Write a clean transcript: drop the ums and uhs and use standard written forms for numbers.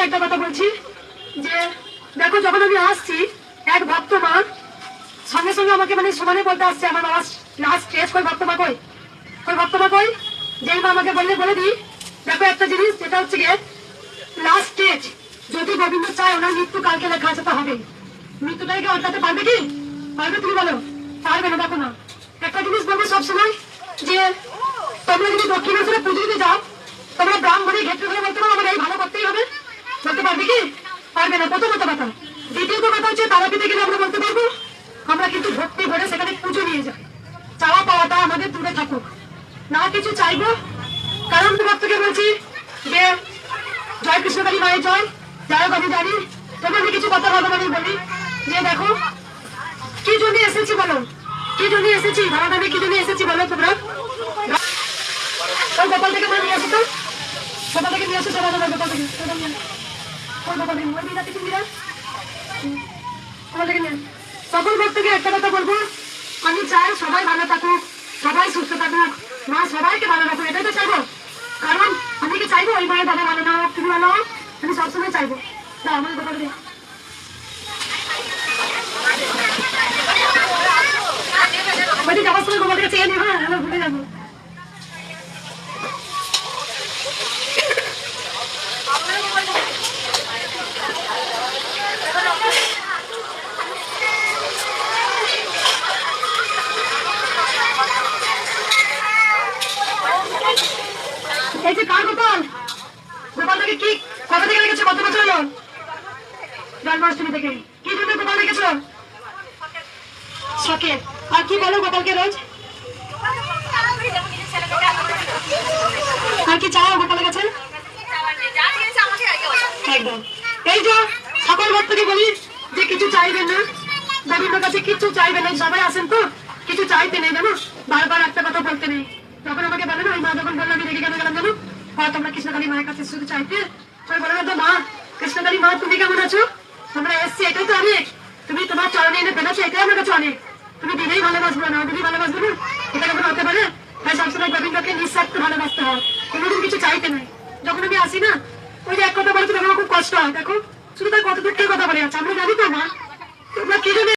একটা কথা বলছি যে দেখো, যখন আমি আসছি এক ভক্ত মা সঙ্গে সঙ্গে আমাকে মানে সমানে বলতে আসছে আমার বাবা লাস্ট স্টেজ কই ভক্ত মা কই, কই ভক্ত মা কই। যেই মা আমাকে বলে দিই দেখো একটা জিনিস, যেটা হচ্ছে গিয়ে লাস্ট স্টেজ, যদি গোবিন্দ চায় ওনার মৃত্যু কালকে লেখা আছে তো হবে। মৃত্যুটাকে অটকাতে পারবে কি? পারবে? তুমি বলো পারবে না। দেখো না, একটা জিনিস বলবো সবসময় যে তোমরা যদি দক্ষিণেশ্বরে পুজো দিতে যাও, তোমরা ব্রাহ্মণের ক্ষেত্রে করে বলতে পারো আমার এই ভালো করতেই হবে, বলতে পারবে কি? পারবে না। প্রথমত কথা। দ্বিতীয়ত কথা হচ্ছে তারাপীঠে গেলে আমরা বলতে পারবো আমরা কিন্তু ভক্তি ভরে সেখানে পুজো নিয়ে যাই। চাওয়া পাওয়াটা আমাদের দূরে থাকুক, না কিছু চাইবো। কারণ ভক্তকে বলছি যে জয় কৃষ্ণকালী মায়ের জয়, যাই হোক আমি জানি তোমাদের কিছু কথা ভগবান বলি যে দেখো কি জন্য এসেছি বলো, কি জন্য এসেছি ধরাধামে, কি জন্য এসেছি বলো তোমরা। ওই গোপাল থেকে মানে নিয়ে আসো তো, গোপাল থেকে নিয়ে আসো, সবাই গোপাল থেকে সকল ভক্তকে একটা কথা বলবো, আমি চাই সবাই ভালো থাকুক, সবাই সুস্থ থাকুক, মা সবাইকে ভালো রাখুক, এটাই তো চাইবো। কারণ আমি কি চাইবো ওই মায়ের দাদা ভালো না হোক, তুমি ভালো হোক, আমি সবসময় চাইবো। আমার গোপাল দিয়ে যাওয়ার সময় গোপালকে চেয়ে নিও, হ্যাঁ আমি ভুলে যাবো। এই যে কার গোপাল, গোপাল থেকে কি কবে থেকে লেগেছে, কত বছর হলো? জন্মাষ্টমী থেকে। কি জন্য গোপাল লেগেছো? শখের। আর কি বলো গোপালকে রোজ? আর কি চাও গোপালের কাছে? একদম। এই যে সকল ভক্তকে বলি যে কিছু চাইবেন না, গোবিন্দর কাছে কিছু চাইবেন না। সবাই আসেন তো কিছু চাইতে নেই, জানো বারবার একটা কথা বলতে নেই। যখন আমাকে বলে না ওই মা যখন বললো আমি রেগে কেন গেলাম জানো, তোমরা কৃষ্ণকালী মায়ের কাছে শুধু চাইতে, তুমি বলো না তো মা কৃষ্ণকালী মা তুমি কেমন আছো, তোমরা এসছি এটাই তো অনেক, তুমি তোমার চরণে এনে ফেলেছো এটাই আমার কাছে অনেক। তুমি দিলেই ভালোবাসবো না, দিলেই ভালোবাসবো না, এটা কখনো হতে পারে? তাই সবসময় গোবিন্দকে নিঃস্বার্থ ভালোবাসতে হয়, কোনোদিন কিছু চাইতে নাই। যখন আমি আসি না ওই যে এক কথা বলছি তখন আমার খুব কষ্ট হয়। দেখো শুধু তার কত দুঃখের কথা বলে যাচ্ছে, আমরা জানি তো মা তোমরা কি জন্য